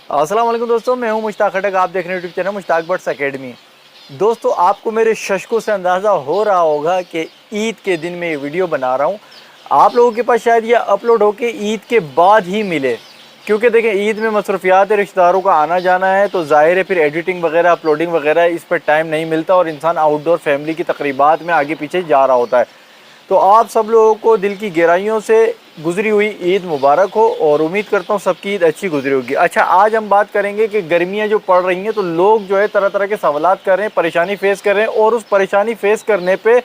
अस्सलाम वालेकुम दोस्तों, मैं हूं मुश्ताक खटक। आप देख रहे हैं YouTube channel Mushtaq birds academy. दोस्तों, आपको मेरे शशकों से अंदाज़ा हो रहा होगा कि ईद के दिन में ये वीडियो बना रहा हूं। आप लोगों के पास शायद ये अपलोड होके ईद के बाद ही मिले, क्योंकि देखें ईद में मसरूफियात रिश्तेदारों का आना जाना है, तो ज़ाहिर है फिर एडिटिंग वगैरह अपलोडिंग वगैरह इस पर टाइम नहीं मिलता और इंसान आउटडोर फैमिली की तकरीबात में आगे पीछे जा रहा होता है। तो आप सब लोगों को दिल की गहराइयों से गुजरी हुई ईद मुबारक हो और उम्मीद करता हूँ सबकी ईद अच्छी गुजरी होगी। अच्छा, आज हम बात करेंगे कि गर्मियाँ जो पड़ रही हैं तो लोग जो है तरह तरह के सवालात कर रहे हैं, परेशानी फेस कर रहे हैं और उस परेशानी फेस करने पे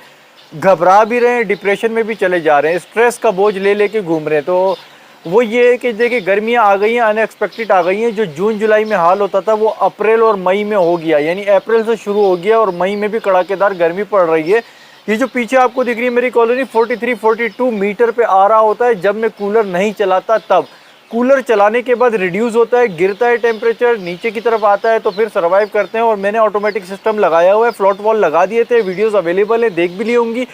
घबरा भी रहे हैं, डिप्रेशन में भी चले जा रहे हैं, स्ट्रेस का बोझ ले लेके घूम रहे हैं। तो वो ये है कि देखिए गर्मियाँ आ गई हैं, अनएक्सपेक्टेड आ गई हैं। जो जून जुलाई में हाल होता था वो अप्रैल और मई में हो गया, यानी अप्रैल से शुरू हो गया और मई में भी कड़ाकेदार गर्मी पड़ रही है। ये जो पीछे आपको दिख रही है मेरी कॉलोनी 43-42 मीटर पे आ रहा होता है जब मैं कूलर नहीं चलाता तब। कूलर चलाने के बाद रिड्यूस होता है, गिरता है, टेम्परेचर नीचे की तरफ आता है, तो फिर सर्वाइव करते हैं। और मैंने ऑटोमेटिक सिस्टम लगाया हुआ है, फ्लोट वॉल लगा दिए थे, वीडियोस अवेलेबल है, देख भी ली होंगी।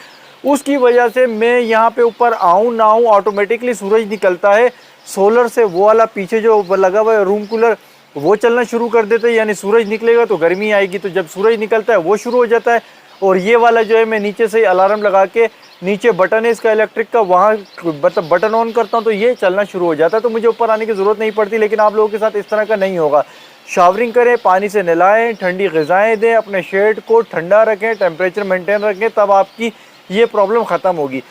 उसकी वजह से मैं यहाँ पे ऊपर आऊँ ना आऊँ ऑटोमेटिकली सूरज निकलता है सोलर से। वो वाला पीछे जो लगा हुआ है रूम कूलर वो चलना शुरू कर देते हैं, यानी सूरज निकलेगा तो गर्मी आएगी, तो जब सूरज निकलता है वो शुरू हो जाता है। और ये वाला जो है मैं नीचे से अलार्म लगा के, नीचे बटन है इसका इलेक्ट्रिक का, वहाँ मतलब बटन ऑन करता हूँ तो ये चलना शुरू हो जाता है, तो मुझे ऊपर आने की ज़रूरत नहीं पड़ती। लेकिन आप लोगों के साथ इस तरह का नहीं होगा। शावरिंग करें, पानी से नहलाएं, ठंडी ग़िज़ाएँ दें, अपने शेड को ठंडा रखें, टेम्परेचर मेंटेन रखें, तब आपकी ये प्रॉब्लम ख़त्म होगी।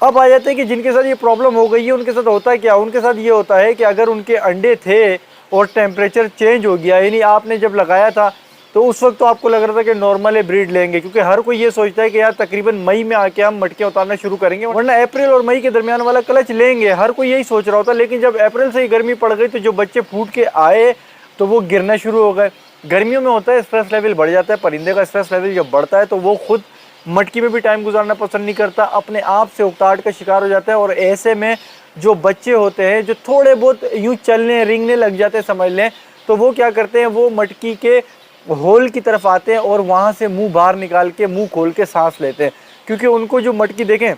अब आ जाते हैं कि जिनके साथ ये प्रॉब्लम हो गई है उनके साथ होता है क्या। उनके साथ ये होता है कि अगर उनके अंडे थे और टेम्परेचर चेंज हो गया, यानी आपने जब लगाया था तो उस वक्त तो आपको लग रहा था कि नॉर्मल है, ब्रीड लेंगे, क्योंकि हर कोई ये सोचता है कि यार तकरीबन मई में आके हम मटकियाँ उतारना शुरू करेंगे, वरना अप्रैल और मई के दरमियान वाला क्लच लेंगे, हर कोई यही सोच रहा होता। लेकिन जब अप्रैल से ही गर्मी पड़ गई तो जो बच्चे फूट के आए तो वो गिरना शुरू हो गए। गर्मियों में होता है स्ट्रेस लेवल बढ़ जाता है, परिंदे का स्ट्रेस लेवल जब बढ़ता है तो वो खुद मटकी में भी टाइम गुजारना पसंद नहीं करता, अपने आप से उकताहट का शिकार हो जाता है। और ऐसे में जो बच्चे होते हैं जो थोड़े बहुत यूँ चलने रिंगने लग जाते हैं समझ लें, तो वो क्या करते हैं, वो मटकी के होल की तरफ आते हैं और वहाँ से मुंह बाहर निकाल के मुंह खोल के सांस लेते हैं। क्योंकि उनको जो मटकी देखें,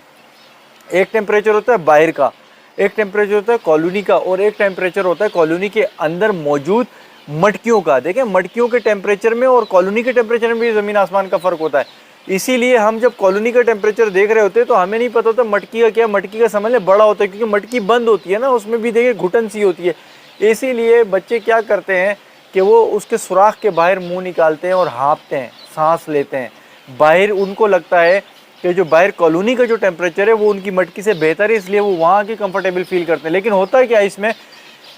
एक टेम्परेचर होता है बाहर का, एक टेम्परेचर होता है कॉलोनी का, और एक टेम्परेचर होता है कॉलोनी के अंदर मौजूद मटकियों का। देखें मटकियों के टेम्परेचर में और कॉलोनी के टेम्परेचर में भी ज़मीन आसमान का फ़र्क होता है। इसीलिए हम जब कॉलोनी का टेम्परेचर देख रहे होते हैं तो हमें नहीं पता होता मटकी का क्या, मटकी का समझ लें बड़ा होता है, क्योंकि मटकी बंद होती है ना, उसमें भी देखिए घुटन सी होती है। इसीलिए बच्चे क्या करते हैं कि वो उसके सुराख के बाहर मुंह निकालते हैं और हाँफते हैं, सांस लेते हैं। बाहर उनको लगता है कि जो बाहर कॉलोनी का जो टेम्परेचर है वो उनकी मटकी से बेहतर है, इसलिए वो वहाँ के कंफर्टेबल फील करते हैं। लेकिन होता है क्या इसमें,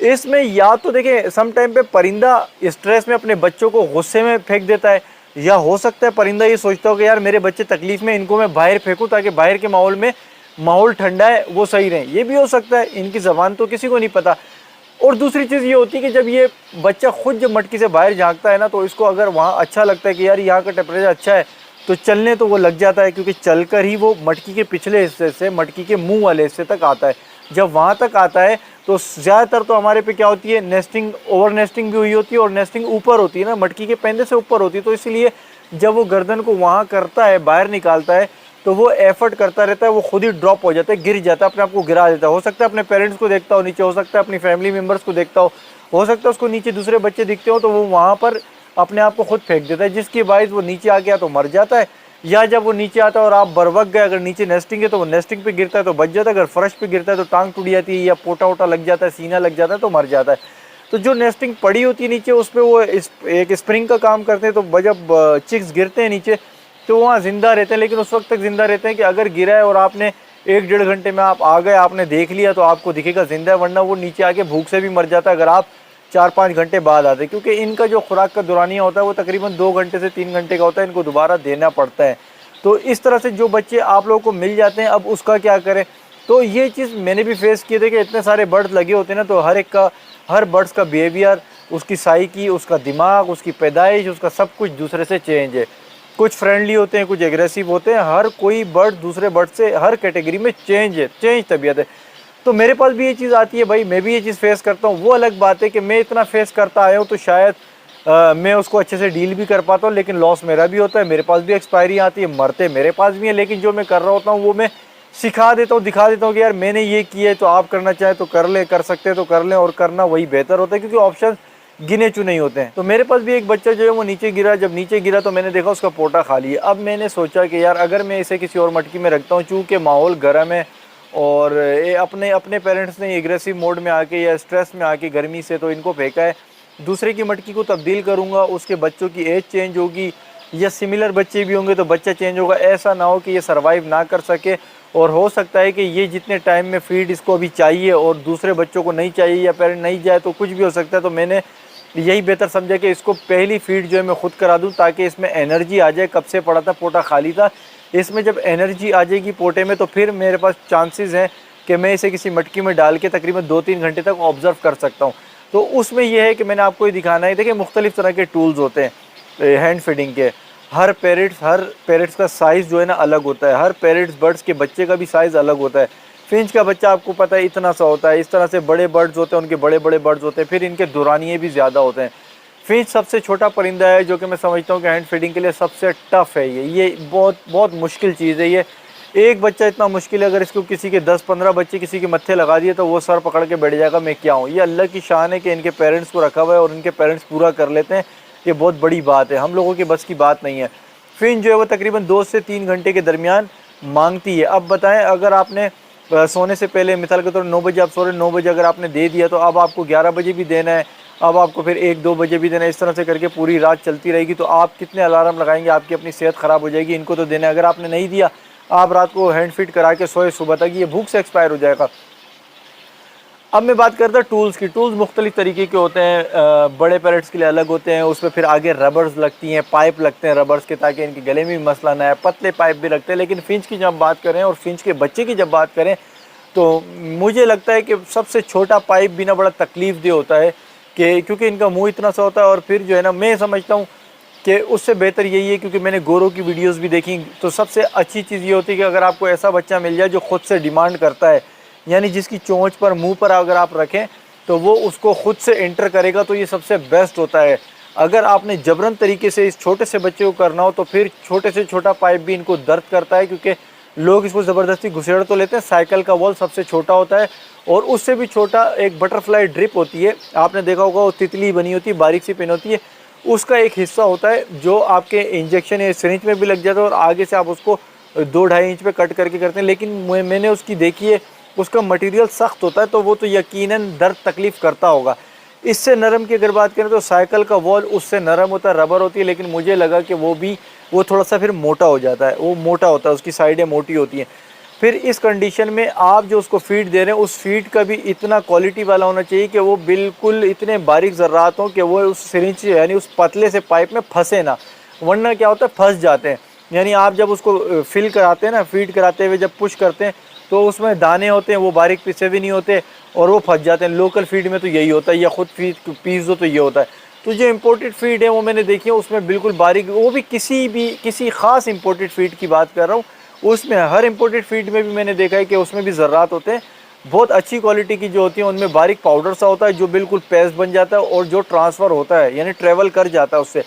इसमें या तो देखिए सम टाइम पे परिंदा स्ट्रेस में अपने बच्चों को गुस्से में फेंक देता है, या हो सकता है परिंदा ये सोचता हो कि यार मेरे बच्चे तकलीफ में, इनको मैं बाहर फेंकूँ ताकि बाहर के माहौल में माहौल ठंडा है वो सही रहे। ये भी हो सकता है, इनकी ज़बान तो किसी को नहीं पता। और दूसरी चीज़ ये होती है कि जब ये बच्चा खुद जब मटकी से बाहर झांकता है ना, तो इसको अगर वहाँ अच्छा लगता है कि यार यहाँ का टेम्परेचर अच्छा है, तो चलने तो वो लग जाता है, क्योंकि चलकर ही वो मटकी के पिछले हिस्से से मटकी के मुंह वाले हिस्से तक आता है। जब वहाँ तक आता है तो ज़्यादातर तो हमारे पे क्या होती है, नेस्टिंग, ओवर नेस्टिंग भी हुई होती है, और नेस्टिंग ऊपर होती है ना, मटकी के पेंदे से ऊपर होती है। तो इसीलिए जब वो गर्दन को वहाँ करता है, बाहर निकालता है, तो वो एफर्ट करता रहता है, वो खुद ही ड्रॉप हो जाता है, गिर जाता है, अपने आप को गिरा देता है। हो सकता है अपने पेरेंट्स को देखता हो नीचे, हो सकता है अपनी फैमिली मेम्बर्स को देखता हो सकता है उसको नीचे दूसरे बच्चे दिखते हो, तो वो वहाँ पर अपने आप को खुद फेंक देता है, जिसकी बाइस वो नीचे आ गया तो मर जाता है। या जब वो नीचे आता है और आप बरवक गए, अगर नीचे नेस्टिंग है तो वो नेस्टिंग पे गिरता है तो बच जाता है, अगर फर्श पे गिरता है तो टांग टूट जाती है, या पोटा वोटा लग जाता है, सीना लग जाता है तो मर जाता है। तो जो नेस्टिंग पड़ी होती है नीचे उस पर वो एक स्प्रिंग का काम करते हैं, तो जब चिक्स गिरते हैं नीचे तो वहाँ ज़िंदा रहते हैं। लेकिन उस वक्त तक ज़िंदा रहते हैं कि अगर गिरा है और आपने 1-1.5 घंटे में आप आ गए, आपने देख लिया तो आपको दिखेगा ज़िंदा है, वरना वो नीचे आके भूख से भी मर जाता है अगर आप 4-5 घंटे बाद आते। क्योंकि इनका जो खुराक का दौरानिया होता है वो तकरीबन 2 घंटे से 3 घंटे का होता है, इनको दोबारा देना पड़ता है। तो इस तरह से जो बच्चे आप लोगों को मिल जाते हैं, अब उसका क्या करें। तो ये चीज़ मैंने भी फेस की थी कि इतने सारे बर्ड्स लगे होते हैं ना, तो हर एक का, हर बर्ड्स का बिहेवियर, उसकी साइकी, उसका दिमाग, उसकी पैदाइश, उसका सब कुछ दूसरे से चेंज है। कुछ फ्रेंडली होते हैं, कुछ एग्रेसिव होते हैं, हर कोई बर्ड दूसरे बर्ड से हर कैटेगरी में चेंज है, चेंज तबीयत है। तो मेरे पास भी ये चीज़ आती है भाई, मैं भी ये चीज़ फेस करता हूँ। वो अलग बात है कि मैं इतना फेस करता आया हूँ तो शायद मैं उसको अच्छे से डील भी कर पाता हूँ, लेकिन लॉस मेरा भी होता है, मेरे पास भी एक्सपायरी आती है, मरते मेरे पास भी है। लेकिन जो मैं कर रहा होता हूँ वो मैं सिखा देता हूँ, दिखा देता हूँ कि यार मैंने ये किया है तो आप करना चाहे तो कर लें, कर सकते हैं तो कर लें, और करना वही बेहतर होता है, क्योंकि ऑप्शन गिने चुने ही होते हैं। तो मेरे पास भी एक बच्चा जो है वो नीचे गिरा, जब नीचे गिरा तो मैंने देखा उसका पोटा खाली है। अब मैंने सोचा कि यार अगर मैं इसे किसी और मटकी में रखता हूँ, चूँकि माहौल गर्म है और ये अपने अपने पेरेंट्स ने एग्रेसिव मोड में आके या स्ट्रेस में आके गर्मी से तो इनको फेंका है, दूसरे की मटकी को तब्दील करूँगा, उसके बच्चों की एज चेंज होगी या सिमिलर बच्चे भी होंगे तो बच्चा चेंज होगा। ऐसा ना हो कि ये सर्वाइव ना कर सके, और हो सकता है कि ये जितने टाइम में फीड इसको अभी चाहिए और दूसरे बच्चों को नहीं चाहिए या पेरेंट नहीं जाए तो कुछ भी हो सकता है। तो मैंने यही बेहतर समझा कि इसको पहली फीड जो है मैं खुद करा दूं ताकि इसमें एनर्जी आ जाए। कब से पड़ा था, पोटा खाली था, इसमें जब एनर्जी आ जाएगी पोटे में तो फिर मेरे पास चांसेस हैं कि मैं इसे किसी मटकी में डाल के तकरीबन 2-3 घंटे तक ऑब्जर्व कर सकता हूँ। तो उसमें यह है कि मैंने आपको ये दिखाना है। देखिए मुख्तलिफ़ तरह के टूल्स होते हैं हैंड फीडिंग के। हर पेरेट्स का साइज़ जो है ना अलग होता है। हर पेरेट्स बर्ड्स के बच्चे का भी साइज़ अलग होता है। फिंच का बच्चा आपको पता है इतना सा होता है, इस तरह से बड़े बर्ड्स होते हैं, उनके बड़े बड़े बर्ड्स होते हैं, फिर इनके दुरानिये भी ज़्यादा होते हैं। फिंच सबसे छोटा परिंदा है जो कि मैं समझता हूँ कि हैंड फीडिंग के लिए सबसे टफ़ है। ये बहुत बहुत मुश्किल चीज़ है। ये एक बच्चा इतना मुश्किल है, अगर इसको किसी के 10-15 बच्चे किसी के मत्थे लगा दिए तो वो सर पकड़ के बैठ जाएगा मैं क्या हूँ। ये अल्लाह की शान है कि इनके पेरेंट्स को रखा हुआ है और इनके पेरेंट्स पूरा कर लेते हैं। ये बहुत बड़ी बात है, हम लोगों के बस की बात नहीं है। फिंच जो है वो तकरीबन 2 से 3 घंटे के दरमियान मांगती है। अब बताएं अगर आपने सोने से पहले मिसाल के तौर 9 बजे आप सो रहे, 9 बजे अगर आपने दे दिया तो अब आपको 11 बजे भी देना है, अब आपको फिर 1-2 बजे भी देना है। इस तरह से करके पूरी रात चलती रहेगी तो आप कितने अलार्म लगाएंगे, आपकी अपनी सेहत ख़राब हो जाएगी। इनको तो देना है, अगर आपने नहीं दिया आप रात को हैंड फीड करा के सोए, सुबह तक ये भूख से एक्सपायर हो जाएगा। अब मैं बात करता टूल्स की। टूल्स मुख्तलिफ़ तरीके के होते हैं, बड़े पैरेट्स के लिए अलग होते हैं, उसमें फिर आगे रबर्स लगती हैं, पाइप लगते हैं रबर्स के ताकि इनके गले में भी मसला ना है, पतले पाइप भी लगते हैं। लेकिन फिंच की जब बात करें और फिंच के बच्चे की जब बात करें तो मुझे लगता है कि सबसे छोटा पाइप भी ना बड़ा तकलीफ़ दे होता है कि क्योंकि इनका मुँह इतना सा होता है। और फिर जो है ना मैं समझता हूँ कि उससे बेहतर यही है, क्योंकि मैंने गोरों की वीडियोस भी देखी, तो सबसे अच्छी चीज़ ये होती है कि अगर आपको ऐसा बच्चा मिल जाए जो ख़ुद से डिमांड करता है, यानी जिसकी चोंच पर मुंह पर अगर आप रखें तो वो उसको खुद से एंटर करेगा, तो ये सबसे बेस्ट होता है। अगर आपने जबरन तरीके से इस छोटे से बच्चे को करना हो तो फिर छोटे से छोटा पाइप भी इनको दर्द करता है, क्योंकि लोग इसको ज़बरदस्ती घुसेड़ तो लेते हैं। साइकिल का वॉल सबसे छोटा होता है और उससे भी छोटा एक बटरफ्लाई ड्रिप होती है, आपने देखा होगा, वो तितली बनी होती है, बारीक सी पिन होती है, उसका एक हिस्सा होता है जो आपके इंजेक्शन या सिरिंज में भी लग जाता है और आगे से आप उसको 2-2.5 इंच पे कट करके करते हैं। लेकिन मैंने उसकी देखी है, उसका मटेरियल सख्त होता है तो वो तो यकीनन दर्द तकलीफ़ करता होगा। इससे नरम की अगर बात करें तो साइकिल का वॉल उससे नरम होता है, रबर होती है, लेकिन मुझे लगा कि वो थोड़ा सा फिर मोटा हो जाता है, वो मोटा होता है, उसकी साइडें मोटी होती हैं। फिर इस कंडीशन में आप जो उसको फीड दे रहे हैं उस फीड का भी इतना क्वालिटी वाला होना चाहिए कि वो बिल्कुल इतने बारीक ज़र्रात हों कि वो उस सिरिंज यानी उस पतले से पाइप में फंसे ना, वरना क्या होता है फंस जाते हैं। यानी आप जब उसको फिल कराते हैं ना, फीड कराते हुए जब पुश करते हैं तो उसमें दाने होते हैं, वो बारीक पिसे भी नहीं होते और वो फंस जाते हैं। लोकल फीड में तो यही होता है, या ख़ुद फीड पीस दो तो ये होता है। तो जो इम्पोर्टेड फीड है वो मैंने देखी है, उसमें बिल्कुल बारीक, वो भी किसी ख़ास इम्पोर्टेड फीड की बात कर रहा हूँ, उसमें हर इम्पोर्टेड फीड में भी मैंने देखा है कि उसमें भी ज़र्रात होते हैं, बहुत अच्छी क्वालिटी की जो होती है, उनमें बारीक पाउडर सा होता है जो बिल्कुल पेस्ट बन जाता है और जो ट्रांसफ़र होता है यानी ट्रेवल कर जाता है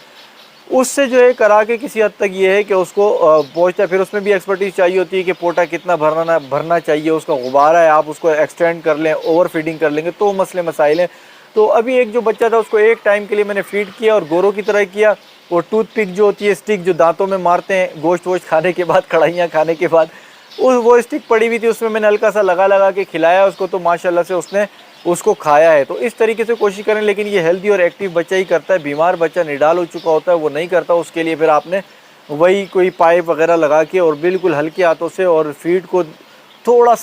उससे जो है करा के किसी हद तक ये है कि उसको पहुँचता है। फिर उसमें भी एक्सपर्टीज़ चाहिए होती है कि पोटा कितना भरना चाहिए, उसका गुब्बारा है, आप उसको एक्सटेंड कर लें, ओवर फीडिंग कर लेंगे तो मसले मसाइल हैं। तो अभी एक जो बच्चा था उसको एक टाइम के लिए मैंने फीड किया और गोरों की तरह किया, और टूथपिक जो होती है, स्टिक जो दांतों में मारते हैं गोश्त वोश्त खाने के बाद, कढ़ाइयाँ खाने के बाद, वो स्टिक पड़ी हुई थी, उसमें मैंने हल्का सा लगा के खिलाया उसको, तो माशाल्लाह से उसने उसको खाया है। तो इस तरीके से कोशिश करें, लेकिन ये हेल्दी और एक्टिव बच्चा ही करता है, बीमार बच्चा निडाल हो चुका होता है वो नहीं करता। उसके लिए फिर आपने वही कोई पाइप वगैरह लगा के और बिल्कुल हल्के हाथों से, और फीड को थोड़ा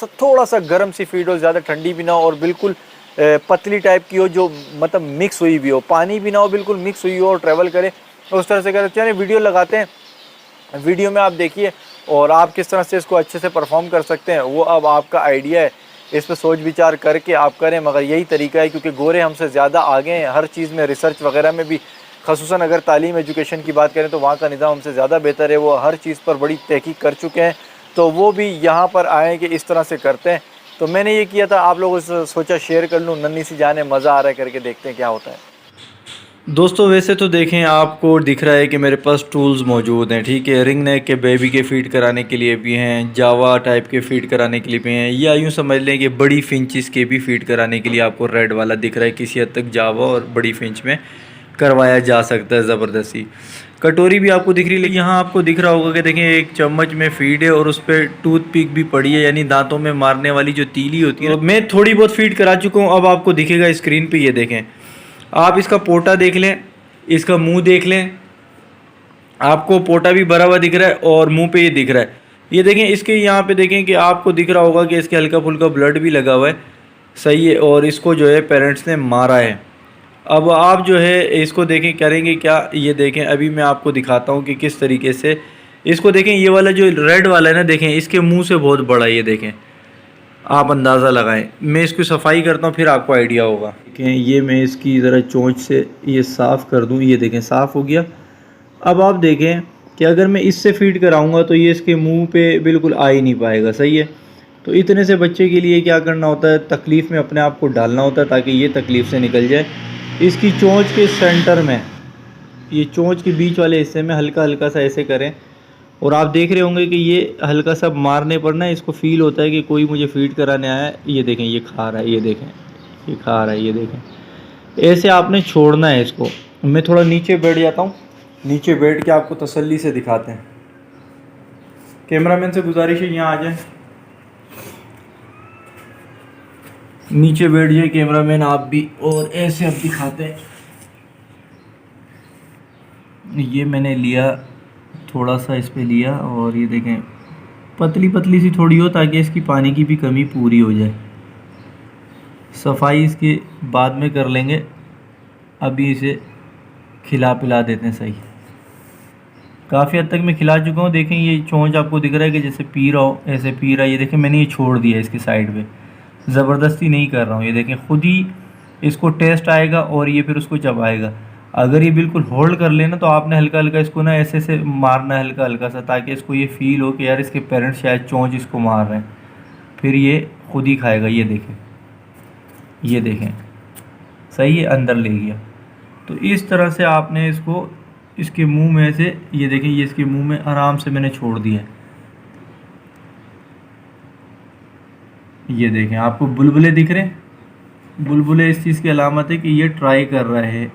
सा गर्म सी फीड हो, ज़्यादा ठंडी भी ना हो और बिल्कुल पतली टाइप की हो, जो मतलब मिक्स हुई भी हो, पानी भी ना हो, बिल्कुल मिक्स हुई हो और ट्रैवल करे, उस तरह से करें। चलिए वीडियो लगाते हैं, वीडियो में आप देखिए और आप किस तरह से इसको अच्छे से परफॉर्म कर सकते हैं वो अब आपका आइडिया है, इस पर सोच विचार करके आप करें। मगर यही तरीका है, क्योंकि गोरे हमसे ज़्यादा आगे हैं हर चीज़ में, रिसर्च वगैरह में भी, ख़ुसूसन अगर तालीम एजुकेशन की बात करें तो वहाँ का निज़ाम हमसे ज़्यादा बेहतर है, वो हर चीज़ पर बड़ी तहकीक कर चुके हैं, तो वो भी यहाँ पर आए कि इस तरह से करते हैं। तो मैंने ये किया था, आप लोगों से सोचा शेयर कर लूँ, नन्ही सी जान है, मज़ा आ रहा है, करके देखते हैं क्या होता है। दोस्तों वैसे तो देखें आपको दिख रहा है कि मेरे पास टूल्स मौजूद हैं, ठीक है। रिंग नेक के बेबी के फीड कराने के लिए भी हैं, जावा टाइप के फीड कराने के लिए भी हैं, या यूँ समझ लें कि बड़ी फिंचिस के भी फीड कराने के लिए आपको रेड वाला दिख रहा है। किसी हद तक जावा और बड़ी फिंच में करवाया जा सकता है ज़बरदस्ती। कटोरी भी आपको दिख रही है, यहाँ आपको दिख रहा होगा कि देखें एक चम्मच में फीड है और उस पर टूथ पिक भी पड़ी है, यानी दांतों में मारने वाली जो तीली होती है। तो मैं थोड़ी बहुत फीड करा चुका हूँ। अब आपको दिखेगा स्क्रीन पे, ये देखें आप, इसका पोटा देख लें, इसका मुंह देख लें, आपको पोटा भी भरा हुआ दिख रहा है और मुंह पे ये दिख रहा है। ये देखें इसके यहाँ पे देखें कि आपको दिख रहा होगा कि इसके हल्का फुल्का ब्लड भी लगा हुआ है, सही है। और इसको जो है पेरेंट्स ने मारा है। अब आप जो है इसको देखें करेंगे क्या, ये देखें अभी मैं आपको दिखाता हूँ कि किस तरीके से इसको देखें। ये वाला जो रेड वाला है ना, देखें इसके मुंह से बहुत बड़ा है, ये देखें, आप अंदाज़ा लगाएं। मैं इसकी सफाई करता हूँ फिर आपको आइडिया होगा। देखें ये मैं इसकी ज़रा चोंच से ये साफ़ कर दूँ, ये देखें साफ़ हो गया। अब आप देखें कि अगर मैं इससे फीड कराऊंगा तो ये इसके मुंह पे बिल्कुल आ ही नहीं पाएगा, सही है। तो इतने से बच्चे के लिए क्या करना होता है, तकलीफ़ में अपने आप को डालना होता है ताकि ये तकलीफ़ से निकल जाए। इसकी चोंच के सेंटर में, ये चोंच के बीच वाले हिस्से में हल्का हल्का सा ऐसे करें, और आप देख रहे होंगे कि ये हल्का सा मारने पर ना इसको फ़ील होता है कि कोई मुझे फ़ीड कराने आया है। ये देखें ये खा रहा है, ये देखें ये खा रहा है, ये देखें। ऐसे आपने छोड़ना है इसको। मैं थोड़ा नीचे बैठ जाता हूँ, नीचे बैठ के आपको तसल्ली से दिखाते हैं। कैमरामैन से गुजारिश है यहाँ आ जाए, नीचे बैठ जाए कैमरामैन आप भी, और ऐसे अब दिखाते हैं। ये मैंने लिया थोड़ा सा, इस पे लिया, और ये देखें पतली पतली सी थोड़ी हो ताकि इसकी पानी की भी कमी पूरी हो जाए। सफाई इसके बाद में कर लेंगे, अभी इसे खिला पिला देते हैं। सही, काफ़ी हद तक मैं खिला चुका हूँ। देखें ये चोंच आपको दिख रहा है कि जैसे पी रहा हो, ऐसे पी रहा है। ये देखें मैंने ये छोड़ दिया इसकी साइड पे, ज़बरदस्ती नहीं कर रहा हूँ। ये देखें खुद ही इसको टेस्ट आएगा और ये फिर उसको चबाएगा। अगर ये बिल्कुल होल्ड कर लेना तो आपने हल्का हल्का इसको ना ऐसे से मारना है, हल्का हल्का सा, ताकि इसको ये फील हो कि यार इसके पेरेंट्स शायद चोंच इसको मार रहे हैं। फिर ये खुद ही खाएगा। ये देखें, ये देखें, सही है, अंदर ले गया। तो इस तरह से आपने इसको इसके मुंह में से, ये देखें ये इसके मुंह में आराम से मैंने छोड़ दिया है। ये देखें आपको बुलबुले दिख रहे हैं, बुलबुले इस चीज़ की अलामत है कि ये ट्राई कर रहा है।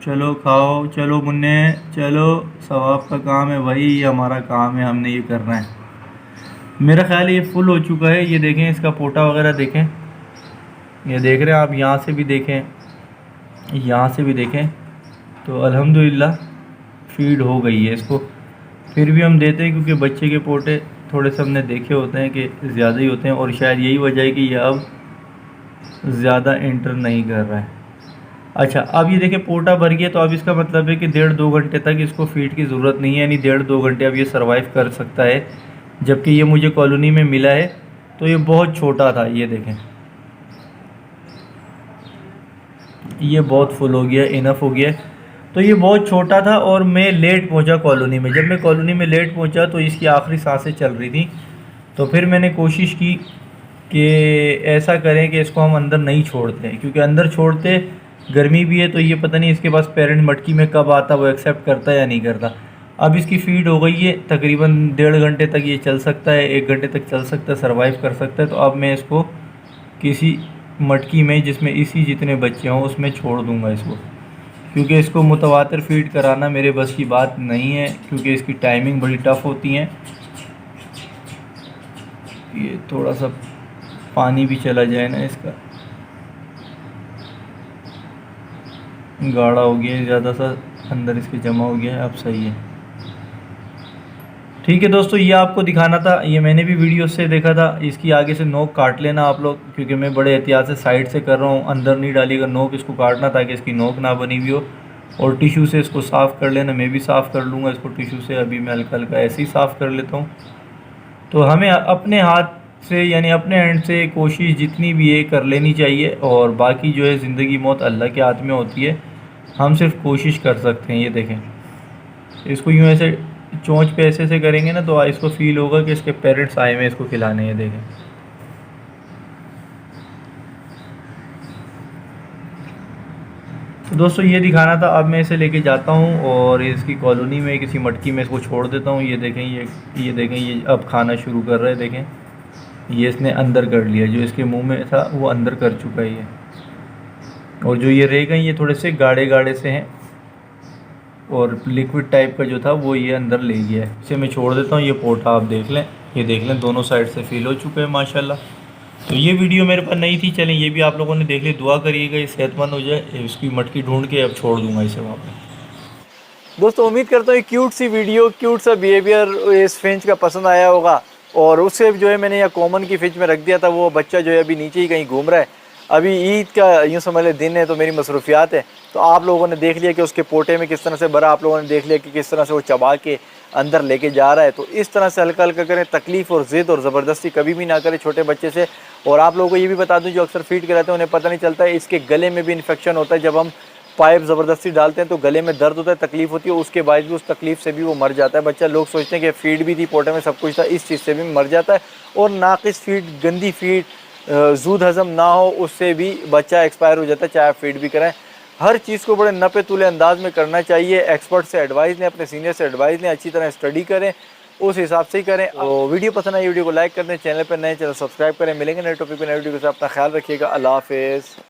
चलो खाओ, चलो मुन्ने, चलो, सवाब का काम है भाई, ये हमारा काम है, हमने ये करना है। मेरा ख्याल है ये फुल हो चुका है। ये देखें इसका पोटा वगैरह देखें, ये देख रहे हैं आप, यहाँ से भी देखें, यहाँ से भी देखें, तो अल्हम्दुलिल्लाह फीड हो गई है इसको। फिर भी हम देते हैं क्योंकि बच्चे के पोटे थोड़े से हमने देखे होते हैं कि ज़्यादा ही होते हैं, और शायद यही वजह है कि ये अब ज़्यादा एंटर नहीं कर रहा है। अच्छा, अब ये देखें पोटा भर गया, तो अब इसका मतलब है कि 1.5-2 घंटे तक इसको फीड की ज़रूरत नहीं है, यानी 1.5-2 घंटे अब ये सर्वाइव कर सकता है। जबकि ये मुझे कॉलोनी में मिला है तो ये बहुत छोटा था। ये देखें ये बहुत फुल हो गया, इनफ हो गया। तो ये बहुत छोटा था और मैं लेट पहुंचा कॉलोनी में। जब मैं कॉलोनी में लेट पहुंचा तो इसकी आखिरी सांसें चल रही थी। तो फिर मैंने कोशिश की कि ऐसा करें कि इसको हम अंदर नहीं छोड़ते हैं, क्योंकि अंदर छोड़ते गर्मी भी है, तो ये पता नहीं इसके पास पेरेंट मटकी में कब आता, वो एक्सेप्ट करता है या नहीं करता। अब इसकी फ़ीड हो गई है, तकरीबन 1.5 घंटे तक ये चल सकता है, 1 घंटे तक चल सकता है, सर्वाइव कर सकता है। तो अब मैं इसको किसी मटकी में जिसमें इसी जितने बच्चे हों उसमें छोड़ दूंगा इसको, क्योंकि इसको मुतवातिर फ़ीड कराना मेरे बस की बात नहीं है, क्योंकि इसकी टाइमिंग बड़ी टफ़ होती है। ये थोड़ा सा पानी भी चला जाए ना, इसका गाढ़ा हो गया, ज़्यादा सा अंदर इसके जमा हो गया है, अब सही है। ठीक है दोस्तों, ये आपको दिखाना था, ये मैंने भी वीडियो से देखा था। इसकी आगे से नोक काट लेना आप लोग, क्योंकि मैं बड़े एहतियात से साइड से कर रहा हूँ, अंदर नहीं डालिएगा नोक, इसको काटना ताकि इसकी नोक ना बनी हुई हो। और टिश्यू से इसको साफ़ कर लेना, मैं भी साफ़ कर लूँगा इसको टिश्यू से। अभी मैं हल्का हल्का ऐसे ही साफ़ कर लेता हूँ। तो हमें अपने हाथ से, यानी अपने एंड से कोशिश जितनी भी है कर लेनी चाहिए, और बाकी जो है ज़िंदगी मौत अल्लाह के हाथ में होती है, हम सिर्फ कोशिश कर सकते हैं। ये देखें, इसको यूँ ऐसे चोंच पे ऐसे से करेंगे ना तो इसको फील होगा कि इसके पेरेंट्स आए हुए इसको खिलाने। ये देखें, तो दोस्तों ये दिखाना था। अब मैं इसे लेके जाता हूँ और इसकी कॉलोनी में किसी मटकी में इसको छोड़ देता हूँ। ये देखें, ये देखें, ये अब खाना शुरू कर रहा है। देखें, ये इसने अंदर कर लिया, जो इसके मुंह में था वो अंदर कर चुका है ये। और जो ये रह गए ये थोड़े से गाढ़े गाढ़े से हैं और लिक्विड टाइप का जो था वो ये अंदर ले गया है। इसे मैं छोड़ देता हूँ। ये पोटा आप देख लें, ये देख लें दोनों साइड से फिल हो चुके हैं माशाल्लाह। तो ये वीडियो मेरे पास नहीं थी, चलें ये भी आप लोगों ने देख ली। दुआ करिएगा ये सेहतमंद हो जाए। इसकी मटकी ढूंढ के अब छोड़ दूंगा इसे वहाँ पर। दोस्तों उम्मीद करता हूँ क्यूट सी वीडियो, क्यूट सा बिहेवियर इस फिंच का पसंद आया होगा। और उससे जो है मैंने यहाँ कॉमन की फिंच में रख दिया था, वो बच्चा जो है अभी नीचे ही कहीं घूम रहा है। अभी ईद का यूँ समझ लें दिन है, तो मेरी मसरूफियात है। तो आप लोगों ने देख लिया कि उसके पोटे में किस तरह से भरा, आप लोगों ने देख लिया कि किस तरह से वो चबा के अंदर लेके जा रहा है। तो इस तरह से हल्का हल्का करें, तकलीफ़ और ज़िद और ज़बरदस्ती कभी भी ना करें छोटे बच्चे से। और आप लोगों को ये भी बता दूं, जो अक्सर फीड कराते हैं उन्हें पता नहीं चलता है, इसके गले में भी इन्फेक्शन होता है। जब हम पाइप ज़बरदस्ती डालते हैं तो गले में दर्द होता है, तकलीफ़ होती है, उसके बाद भी उस तकलीफ़ से भी वो मर जाता है बच्चा। लोग सोचते हैं कि फीड भी थी, पोटे में सब कुछ था, इस चीज़ से भी मर जाता है। और नाकिस फीड, गंदी फीड, जूद हज़म ना हो, उससे भी बच्चा एक्सपायर हो जाता है, चाहे आप फीड भी कराएं। हर चीज़ को बड़े नपे तुले अंदाज में करना चाहिए। एक्सपर्ट से एडवाइस लें, अपने सीनियर से एडवाइस लें, अच्छी तरह स्टडी करें, उस हिसाब से ही करें। तो वीडियो पसंद आई वीडियो को लाइक कर दें, चैनल पर नए चैनल सब्सक्राइब करें। मिलेंगे नए टॉपिक पर नए वीडियो के साथ। अपना ख्याल रखिएगा। अल्लाह हाफ़िज़।